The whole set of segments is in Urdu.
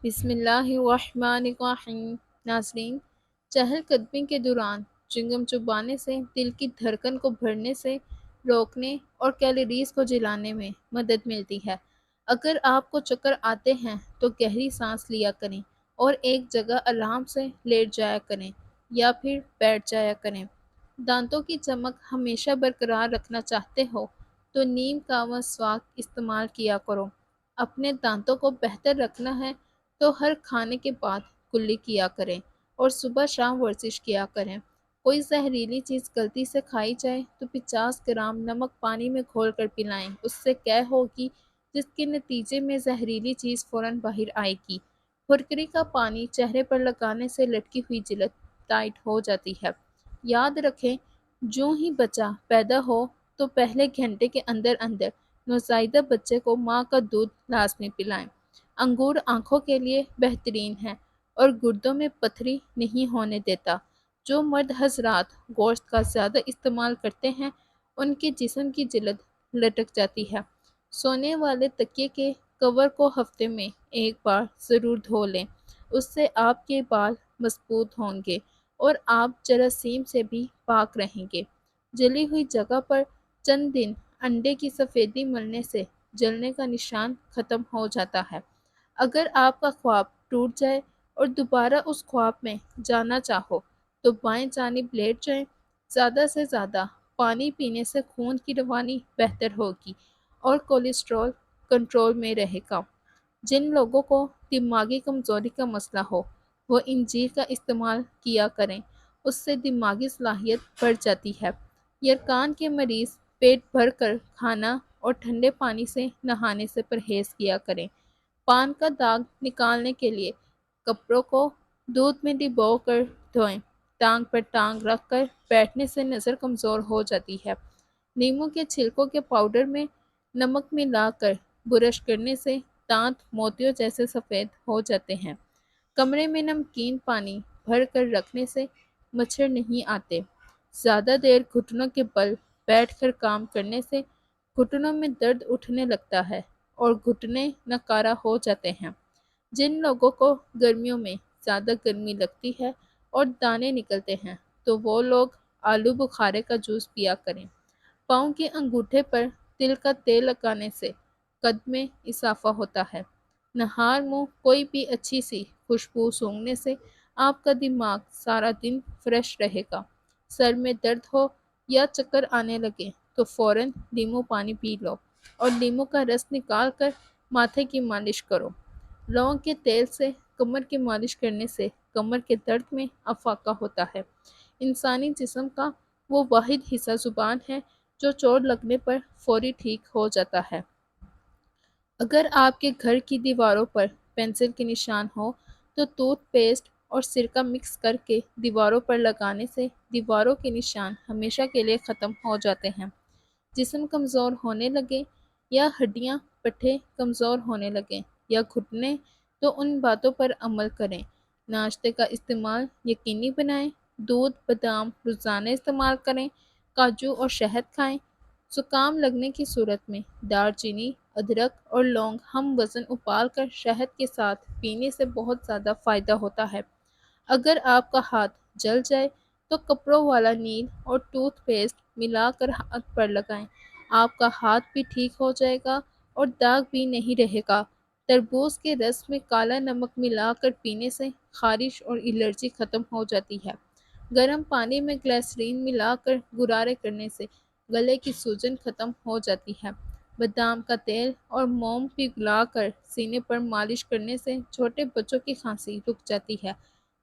بسم اللہ الرحمن الرحیم۔ ناظرین، چہل قدمی کے دوران چنگم چبانے سے دل کی دھڑکن کو بڑھنے سے روکنے اور کیلوریز کو جلانے میں مدد ملتی ہے۔ اگر آپ کو چکر آتے ہیں تو گہری سانس لیا کریں اور ایک جگہ آرام سے لیٹ جایا کریں یا پھر بیٹھ جایا کریں۔ دانتوں کی چمک ہمیشہ برقرار رکھنا چاہتے ہو تو نیم کا مسواک استعمال کیا کرو۔ اپنے دانتوں کو بہتر رکھنا ہے تو ہر کھانے کے بعد کلی کیا کریں اور صبح شام ورزش کیا کریں۔ کوئی زہریلی چیز غلطی سے کھائی جائے تو 50 گرام نمک پانی میں گھول کر پلائیں، اس سے قے ہوگی جس کے نتیجے میں زہریلی چیز فوراً باہر آئے گی۔ پھرکری کا پانی چہرے پر لگانے سے لٹکی ہوئی جلد ٹائٹ ہو جاتی ہے۔ یاد رکھیں، جو ہی بچہ پیدا ہو تو پہلے گھنٹے کے اندر اندر نوزائیدہ بچے کو ماں کا دودھ لازمی پلائیں۔ انگور آنکھوں کے لیے بہترین ہے اور گردوں میں پتھری نہیں ہونے دیتا۔ جو مرد حضرات گوشت کا زیادہ استعمال کرتے ہیں ان کے جسم کی جلد لٹک جاتی ہے۔ سونے والے تکیے کے کور کو ہفتے میں ایک بار ضرور دھو لیں، اس سے آپ کے بال مضبوط ہوں گے اور آپ جراثیم سے بھی پاک رہیں گے۔ جلی ہوئی جگہ پر چند دن انڈے کی سفیدی ملنے سے جلنے کا نشان ختم ہو جاتا ہے۔ اگر آپ کا خواب ٹوٹ جائے اور دوبارہ اس خواب میں جانا چاہو تو بائیں جانب لیٹ جائیں۔ زیادہ سے زیادہ پانی پینے سے خون کی روانی بہتر ہوگی اور کولیسٹرول کنٹرول میں رہے گا۔ جن لوگوں کو دماغی کمزوری کا مسئلہ ہو وہ انجیر کا استعمال کیا کریں، اس سے دماغی صلاحیت بڑھ جاتی ہے۔ یرقان کے مریض پیٹ بھر کر کھانا اور ٹھنڈے پانی سے نہانے سے پرہیز کیا کریں۔ پان کا داغ نکالنے کے لیے کپڑوں کو دودھ میں ڈبو کر دھوئیں۔ ٹانگ پر ٹانگ رکھ کر بیٹھنے سے نظر کمزور ہو جاتی ہے۔ نیموں کے چھلکوں کے پاؤڈر میں نمک ملا کر برش کرنے سے دانت موتیوں جیسے سفید ہو جاتے ہیں۔ کمرے میں نمکین پانی بھر کر رکھنے سے مچھر نہیں آتے۔ زیادہ دیر گھٹنوں کے بل بیٹھ کر کام کرنے سے گھٹنوں میں درد اٹھنے لگتا ہے اور گھٹنے ناکارہ ہو جاتے ہیں۔ جن لوگوں کو گرمیوں میں زیادہ گرمی لگتی ہے اور دانے نکلتے ہیں تو وہ لوگ آلو بخارے کا جوس پیا کریں۔ پاؤں کے انگوٹھے پر تل کا تیل لگانے سے قد میں اضافہ ہوتا ہے۔ نہار منہ کوئی بھی اچھی سی خوشبو سونگھنے سے آپ کا دماغ سارا دن فریش رہے گا۔ سر میں درد ہو یا چکر آنے لگے تو فوراً لیموں پانی پی لو اور لیموں کا رس نکال کر ماتھے کی مالش کرو۔ لونگ کے تیل سے کمر کی مالش کرنے سے کمر کے درد میں افاقہ ہوتا ہے۔ انسانی جسم کا وہ واحد حصہ زبان ہے جو چوٹ لگنے پر فوری ٹھیک ہو جاتا ہے۔ اگر آپ کے گھر کی دیواروں پر پینسل کے نشان ہو تو ٹوتھ پیسٹ اور سرکہ مکس کر کے دیواروں پر لگانے سے دیواروں کے نشان ہمیشہ کے لیے ختم ہو جاتے ہیں۔ جسم کمزور ہونے لگے یا ہڈیاں پٹھے کمزور ہونے لگیں یا گھٹنے تو ان باتوں پر عمل کریں۔ ناشتے کا استعمال یقینی بنائیں۔ دودھ بادام روزانہ استعمال کریں۔ کاجو اور شہد کھائیں۔ زکام لگنے کی صورت میں دار چینی، ادرک اور لونگ ہم وزن ابال کر شہد کے ساتھ پینے سے بہت زیادہ فائدہ ہوتا ہے۔ اگر آپ کا ہاتھ جل جائے تو کپڑوں والا نیل اور ٹوتھ پیسٹ ملا کر ہاتھ پر لگائیں۔ آپ کا ہاتھ بھی ٹھیک ہو جائے گا اور داغ بھی نہیں رہے گا۔ تربوز کے رس میں کالا نمک ملا کر پینے سے خارش اور الرجی ختم ہو جاتی ہے۔ گرم پانی میں گلیسرین ملا کر غرارے کرنے سے گلے کی سوجن ختم ہو جاتی ہے۔ بادام کا تیل اور موم پگھلا کر سینے پر مالش کرنے سے چھوٹے بچوں کی کھانسی رک جاتی ہے۔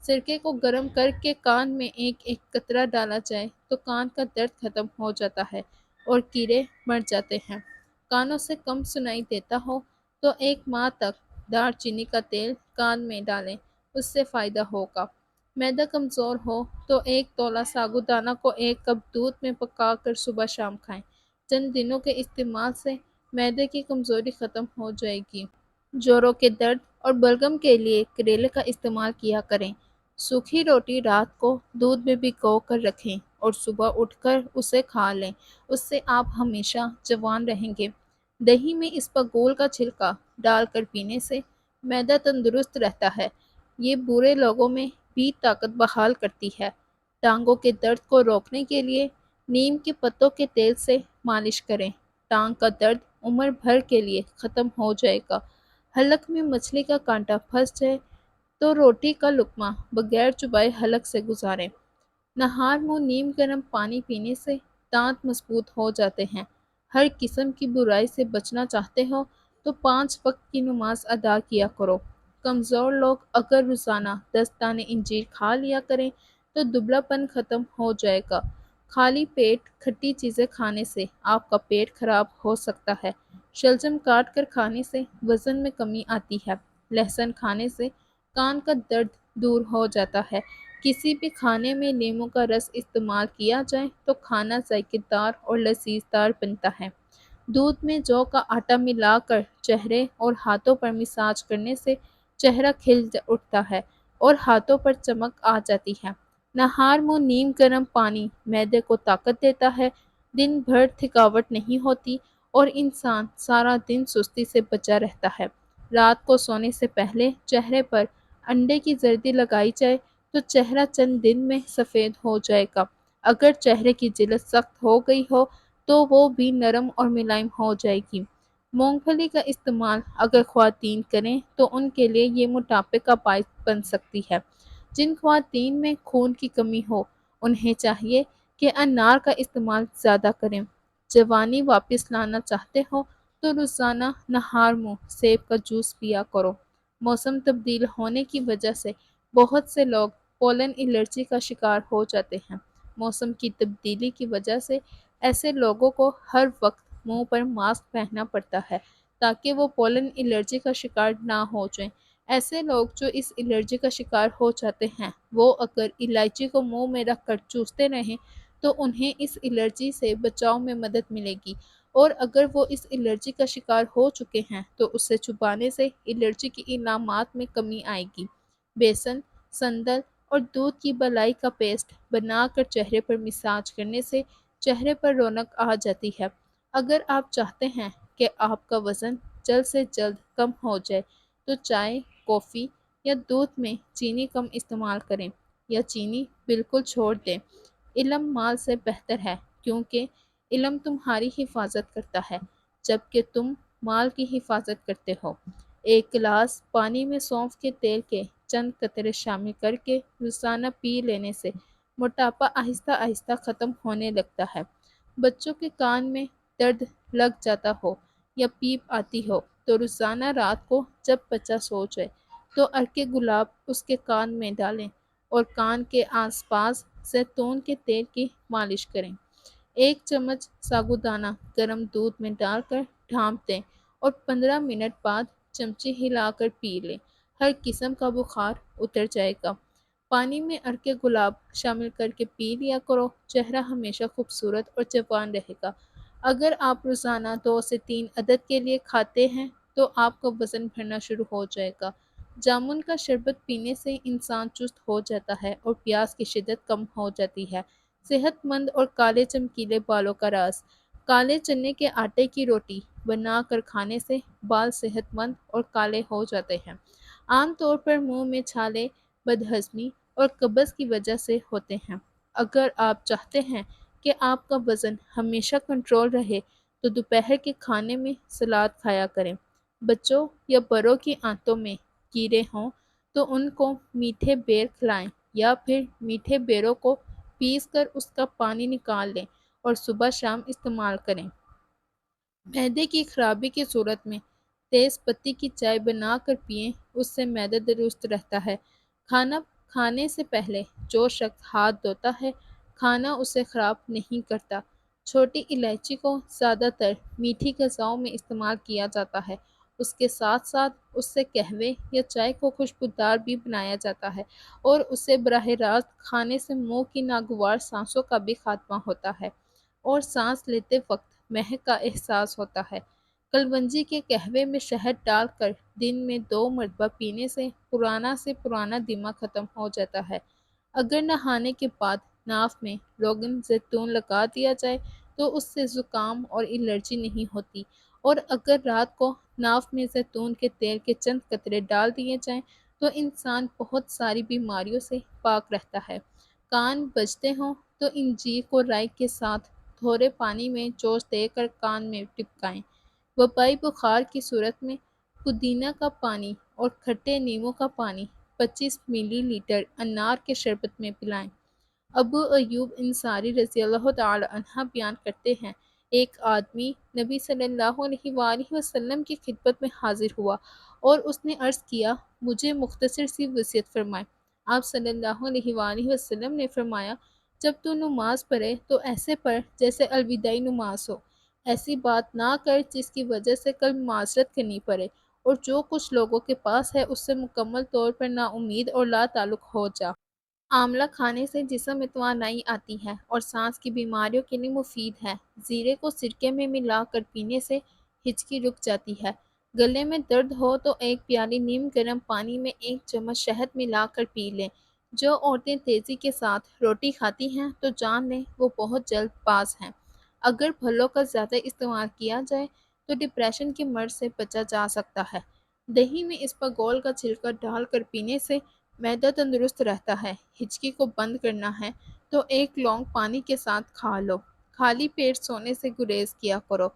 سرکے کو گرم کر کے کان میں ایک ایک قطرہ ڈالا جائے تو کان کا درد ختم ہو جاتا ہے اور کیڑے مر جاتے ہیں۔ کانوں سے کم سنائی دیتا ہو تو 1 ماہ تک دار چینی کا تیل کان میں ڈالیں، اس سے فائدہ ہوگا۔ معدہ کمزور ہو تو 1 تولہ ساگودانہ کو 1 کپ دودھ میں پکا کر صبح شام کھائیں۔ چند دنوں کے استعمال سے معدے کی کمزوری ختم ہو جائے گی۔ جوڑوں کے درد اور بلغم کے لیے کریلے کا استعمال کیا کریں۔ سوکھی روٹی رات کو دودھ میں بھگو کر رکھیں اور صبح اٹھ کر اسے کھا لیں، اس سے آپ ہمیشہ جوان رہیں گے۔ دہی میں اسپغول کا چھلکا ڈال کر پینے سے معدہ تندرست رہتا ہے۔ یہ بوڑھے لوگوں میں بھی طاقت بحال کرتی ہے۔ ٹانگوں کے درد کو روکنے کے لیے نیم کے پتوں کے تیل سے مالش کریں۔ ٹانگ کا درد عمر بھر کے لیے ختم ہو جائے گا۔ حلق میں مچھلی کا کانٹا پھنس جائے تو روٹی کا لقمہ بغیر چبائے حلق سے گزاریں۔ نہار منہ نیم گرم پانی پینے سے دانت مضبوط ہو جاتے ہیں۔ ہر قسم کی برائی سے بچنا چاہتے ہو تو 5 وقت کی نماز ادا کیا کرو۔ کمزور لوگ اگر روزانہ 10 دانے انجیر کھا لیا کریں تو دبلا پن ختم ہو جائے گا۔ خالی پیٹ کھٹی چیزیں کھانے سے آپ کا پیٹ خراب ہو سکتا ہے۔ شلجم کاٹ کر کھانے سے وزن میں کمی آتی ہے۔ لہسن کھانے سے کان کا درد دور ہو جاتا ہے۔ کسی بھی کھانے میں لیموں کا رس استعمال کیا جائے تو کھانا ذائقہ دار اور لذیذ دار بنتا ہے۔ دودھ میں جو کا آٹا ملا کر چہرے اور ہاتھوں پر مساج کرنے سے چہرہ کھل اٹھتا ہے اور ہاتھوں پر چمک آ جاتی ہے۔ نہار منہ نیم گرم پانی معدے کو طاقت دیتا ہے۔ دن بھر تھکاوٹ نہیں ہوتی اور انسان سارا دن سستی سے بچا رہتا ہے۔ رات کو سونے سے پہلے چہرے پر انڈے کی زردی لگائی جائے تو چہرہ چند دن میں سفید ہو جائے گا۔ اگر چہرے کی جلد سخت ہو گئی ہو تو وہ بھی نرم اور ملائم ہو جائے گی۔ مونگ پھلی کا استعمال اگر خواتین کریں تو ان کے لیے یہ موٹاپے کا باعث بن سکتی ہے۔ جن خواتین میں خون کی کمی ہو انہیں چاہیے کہ انار کا استعمال زیادہ کریں۔ جوانی واپس لانا چاہتے ہو تو روزانہ نہار منہ سیب کا جوس پیا کرو۔ موسم تبدیل ہونے کی وجہ سے بہت سے لوگ پولن الرجی کا شکار ہو جاتے ہیں۔ موسم کی تبدیلی کی وجہ سے ایسے لوگوں کو ہر وقت منہ پر ماسک پہننا پڑتا ہے تاکہ وہ پولن الرجی کا شکار نہ ہو جائیں۔ ایسے لوگ جو اس الرجی کا شکار ہو جاتے ہیں وہ اگر الائچی کو منہ میں رکھ کر چوستے رہیں تو انہیں اس الرجی سے بچاؤ میں مدد ملے گی، اور اگر وہ اس الرجی کا شکار ہو چکے ہیں تو اسے چھپانے سے الرجی کی علامات میں کمی آئے گی۔ بیسن، سندل اور دودھ کی بالائی کا پیسٹ بنا کر چہرے پر مساج کرنے سے چہرے پر رونق آ جاتی ہے۔ اگر آپ چاہتے ہیں کہ آپ کا وزن جلد سے جلد کم ہو جائے تو چائے، کافی یا دودھ میں چینی کم استعمال کریں یا چینی بالکل چھوڑ دیں۔ علم مال سے بہتر ہے کیونکہ علم تمہاری حفاظت کرتا ہے جبکہ تم مال کی حفاظت کرتے ہو۔ ایک گلاس پانی میں سونف کے تیل کے چند قطرے شامل کر کے روزانہ پی لینے سے موٹاپا آہستہ آہستہ ختم ہونے لگتا ہے۔ بچوں کے کان میں درد لگ جاتا ہو یا پیپ آتی ہو تو روزانہ رات کو جب بچہ سو جائے تو عرق گلاب اس کے کان میں ڈالیں اور کان کے آس پاس زیتون کے تیل کی مالش کریں۔ 1 چمچ ساگودانہ گرم دودھ میں ڈال کر ڈھانپ دیں اور 15 منٹ بعد چمچی ہلا کر پی لیں۔ ہر قسم کا بخار اتر جائے گا۔ پانی میں عرق گلاب شامل کر کے پی لیا کرو، چہرہ ہمیشہ خوبصورت اور جوان رہے گا۔ اگر آپ روزانہ 2 سے 3 عدد کے لیے کھاتے ہیں تو آپ کا وزن بڑھنا شروع ہو جائے گا۔ جامن کا شربت پینے سے انسان چست ہو جاتا ہے اور پیاس کی شدت کم ہو جاتی ہے۔ صحت مند اور کالے چمکیلے بالوں کا راز۔ کالے چنے کے آٹے کی روٹی بنا کر کھانے سے بال صحت مند اور کالے ہو جاتے ہیں۔ عام طور پر منہ میں چھالے بدہضمی اور قبض کی وجہ سے ہوتے ہیں۔ اگر آپ چاہتے ہیں کہ آپ کا وزن ہمیشہ کنٹرول رہے تو دوپہر کے کھانے میں سلاد کھایا کریں۔ بچوں یا بڑوں کی آنتوں میں کیڑے ہوں تو ان کو میٹھے بیر کھلائیں یا پھر میٹھے بیروں کو پیس کر اس کا پانی نکال لیں اور صبح شام استعمال کریں۔ معدے کی خرابی کی صورت میں تیز پتی کی چائے بنا کر پئیں، اس سے معدہ درست رہتا ہے۔ کھانا کھانے سے پہلے جو شخص ہاتھ دھوتا ہے کھانا اسے خراب نہیں کرتا۔ چھوٹی الائچی کو زیادہ تر میٹھی غذاؤں میں استعمال کیا جاتا ہے۔ اس کے ساتھ ساتھ اس سے قہوے یا چائے کو خوشبودار بھی بنایا جاتا ہے اور اسے براہ راست کھانے سے منہ کی ناگوار سانسوں کا بھی خاتمہ ہوتا ہے اور سانس لیتے وقت مہک کا احساس ہوتا ہے۔ کلونجی کے قہوے میں شہد ڈال کر دن میں 2 مرتبہ پینے سے پرانا سے پرانا دمہ ختم ہو جاتا ہے۔ اگر نہانے کے بعد ناف میں روغن زیتون لگا دیا جائے تو اس سے زکام اور الرجی نہیں ہوتی، اور اگر رات کو ناف میں زیتون کے تیل کے چند قطرے ڈال دیے جائیں تو انسان بہت ساری بیماریوں سے پاک رہتا ہے۔ کان بجتے ہوں تو انجیر کو رائی کے ساتھ تھوڑے پانی میں چوچ دے کر کان میں ٹپکائیں۔ وبائی بخار کی صورت میں پودینہ کا پانی اور کھٹے نیمبو کا پانی 25 ملی لیٹر انار کے شربت میں پلائیں۔ ابو ایوب انصاری رضی اللہ تعالی عنہ بیان کرتے ہیں، ایک آدمی نبی صلی اللہ علیہ وآلہ وسلم کی خدمت میں حاضر ہوا اور اس نے عرض کیا، مجھے مختصر سی وصیت فرمائیں۔ آپ صلی اللہ علیہ وآلہ وسلم نے فرمایا، جب تو نماز پڑھے تو ایسے پڑھ جیسے الوداعی نماز ہو، ایسی بات نہ کر جس کی وجہ سے کل معذرت کرنی پڑے، اور جو کچھ لوگوں کے پاس ہے اس سے مکمل طور پر نا امید اور لا تعلق ہو جا۔ آملہ کھانے سے جسم میں توانائی آتی ہے اور سانس کی بیماریوں کے لیے مفید ہے۔ زیرے کو سرکے میں ملا کر پینے سے ہچکی رک جاتی ہے۔ گلے میں درد ہو تو ایک پیالی نیم گرم پانی میں 1 چمچ شہد ملا کر پی لیں۔ جو عورتیں تیزی کے ساتھ روٹی کھاتی ہیں تو جان لیں وہ بہت جلد باز ہیں۔ اگر پھلوں کا زیادہ استعمال کیا جائے تو ڈپریشن کے مرض سے بچا جا سکتا ہے۔ دہی میں اسپاغول کا چھلکا ڈال کر پینے سے معدہ تندرست رہتا ہے۔ ہچکی کو بند کرنا ہے تو 1 لونگ پانی کے ساتھ کھا لو۔ خالی پیٹ سونے سے گریز کیا کرو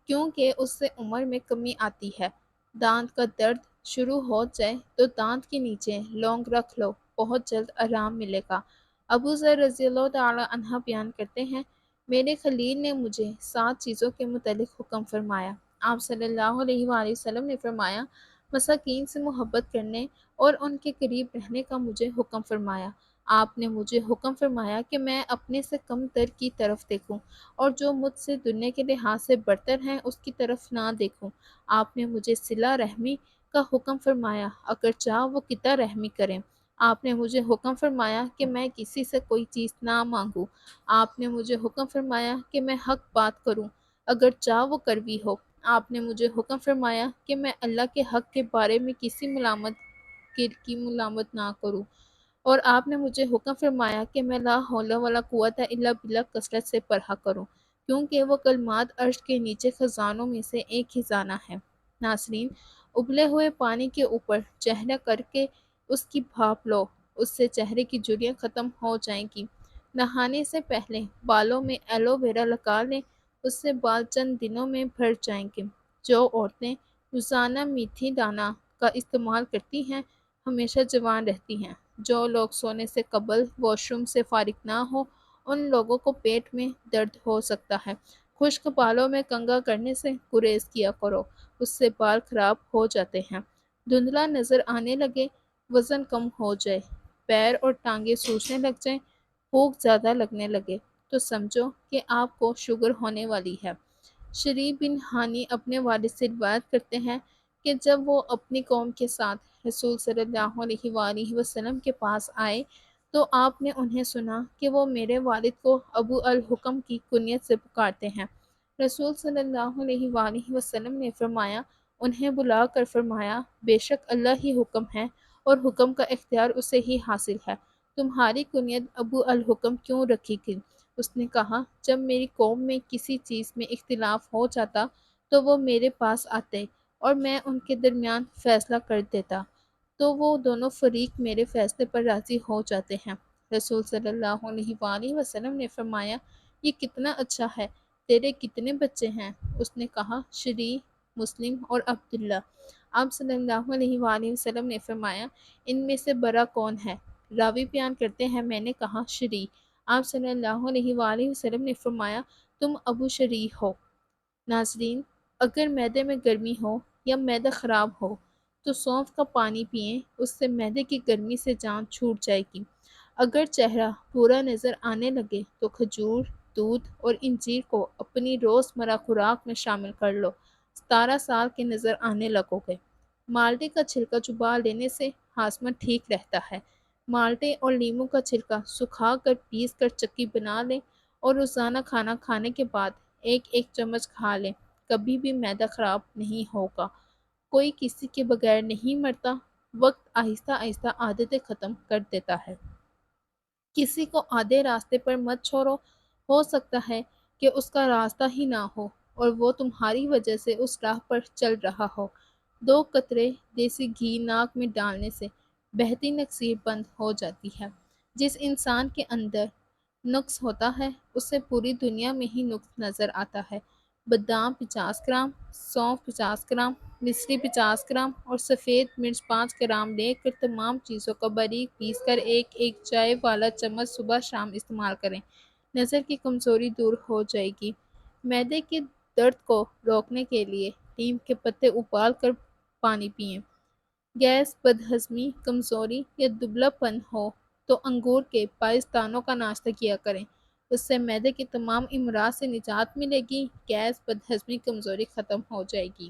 کیونکہ اس سے عمر میں کمی آتی ہے۔ دانت کا درد شروع ہو جائے تو دانت کے نیچے لونگ رکھ لو، بہت جلد آرام ملے گا۔ ابو ذر رضی اللہ تعالی عنہ بیان کرتے ہیں، میرے خلیل نے مجھے 7 چیزوں کے متعلق حکم فرمایا۔ آپ صلی اللہ علیہ وآلہ وسلم نے فرمایا، مساکین سے محبت کرنے اور ان کے قریب رہنے کا مجھے حکم فرمایا۔ آپ نے مجھے حکم فرمایا کہ میں اپنے سے کم تر کی طرف دیکھوں اور جو مجھ سے دنیا کے لحاظ سے برتر ہیں اس کی طرف نہ دیکھوں۔ آپ نے مجھے صلہ رحمی کا حکم فرمایا، اگر چاہ وہ قطع رحمی کریں۔ آپ نے مجھے حکم فرمایا کہ میں کسی سے کوئی چیز نہ مانگوں۔ آپ نے مجھے حکم فرمایا کہ میں حق بات کروں، اگر چاہ وہ کڑوی ہو۔ آپ نے مجھے حکم فرمایا کہ میں اللہ کے حق کے بارے میں کسی ملامت نہ کروں، اور آپ نے مجھے حکم فرمایا کہ میں لا حول ولا قوت الا باللہ کثرت سے پڑھا کروں، کیونکہ وہ کلمات عرش کے نیچے خزانوں میں سے ایک خزانہ ہے۔ ناصرین، ابلے ہوئے پانی کے اوپر چہرہ کر کے اس کی بھاپ لو، اس سے چہرے کی جھریاں ختم ہو جائیں گی۔ نہانے سے پہلے بالوں میں ایلو ویرا لگا لیں، اس سے بال چند دنوں میں بھر جائیں گے۔ جو عورتیں روزانہ میتھی دانہ کا استعمال کرتی ہیں ہمیشہ جوان رہتی ہیں۔ جو لوگ سونے سے قبل واش روم سے فارغ نہ ہو ان لوگوں کو پیٹ میں درد ہو سکتا ہے۔ خشک بالوں میں کنگھا کرنے سے گریز کیا کرو، اس سے بال خراب ہو جاتے ہیں۔ دھندلا نظر آنے لگے، وزن کم ہو جائے، پیر اور ٹانگیں سوجنے لگ جائیں، بھوک زیادہ لگنے لگے تو سمجھو کہ آپ کو شوگر ہونے والی ہے۔ شریف بن ہانی اپنے والد سے روایت کرتے ہیں کہ جب وہ اپنی قوم کے ساتھ رسول صلی اللہ علیہ وآلہ وسلم کے پاس آئے تو آپ نے انہیں سنا کہ وہ میرے والد کو ابو الحکم کی کنیت سے پکارتے ہیں۔ رسول صلی اللہ علیہ وآلہ وسلم نے فرمایا، انہیں بلا کر فرمایا، بے شک اللہ ہی حکم ہے اور حکم کا اختیار اسے ہی حاصل ہے، تمہاری کنیت ابو الحکم کیوں رکھی گئی؟ اس نے کہا، جب میری قوم میں کسی چیز میں اختلاف ہو جاتا تو وہ میرے پاس آتے اور میں ان کے درمیان فیصلہ کر دیتا تو وہ دونوں فریق میرے فیصلے پر راضی ہو جاتے ہیں۔ رسول صلی اللہ علیہ وآلہ وسلم نے فرمایا، یہ کتنا اچھا ہے، تیرے کتنے بچے ہیں؟ اس نے کہا، شری، مسلم اور عبداللہ۔ آپ صلی اللہ علیہ وآلہ وسلم نے فرمایا، ان میں سے بڑا کون ہے؟ راوی بیان کرتے ہیں، میں نے کہا، شری۔ آپ صلی اللہ علیہ وآلہ وسلم نے فرمایا، تم ابو شری ہو۔ ناظرین، اگر معدے میں گرمی ہو یا معدہ خراب ہو تو سونف کا پانی پئیں، اس سے معدے کی گرمی سے جان چھوٹ جائے گی۔ اگر چہرہ بھورا نظر آنے لگے تو کھجور، دودھ اور انجیر کو اپنی روزمرہ خوراک میں شامل کر لو، 17 سال کے نظر آنے لگو گے۔ مالٹے کا چھلکا چبا لینے سے ہاضمہ ٹھیک رہتا ہے۔ مالٹے اور لیموں کا چھلکا سکھا کر پیس کر چکی بنا لیں اور روزانہ کھانا کھانے کے بعد 1 چمچ کھا لیں، کبھی بھی معدہ خراب نہیں ہوگا۔ کوئی کسی کے بغیر نہیں مرتا، وقت آہستہ آہستہ عادتیں ختم کر دیتا ہے۔ کسی کو آدھے راستے پر مت چھوڑو، ہو سکتا ہے کہ اس کا راستہ ہی نہ ہو اور وہ تمہاری وجہ سے اس راہ پر چل رہا ہو۔ 2 قطرے دیسی گھی ناک میں ڈالنے سے بہتی نکسیر بند ہو جاتی ہے۔ جس انسان کے اندر نقص ہوتا ہے اسے پوری دنیا میں ہی نقص نظر آتا ہے۔ بادام 50 گرام، سونف 50 گرام، مصری 50 گرام اور سفید مرچ 5 گرام لے کر تمام چیزوں کو باریک پیس کر ایک چائے والا چمچ صبح شام استعمال کریں۔ نظر کی کمزوری دور ہو جائے گی۔ معدے کے درد کو روکنے کے لیے نیم کے پتے ابال کر پانی پئیں۔ گیس، بدہضمی، کمزوری یا دبلا پن ہو تو انگور کے پائس دانوں کا ناشتہ کیا کریں۔ اس سے معدے کے تمام امراض سے نجات ملے گی، گیس، بدہضمی، کمزوری ختم ہو جائے گی۔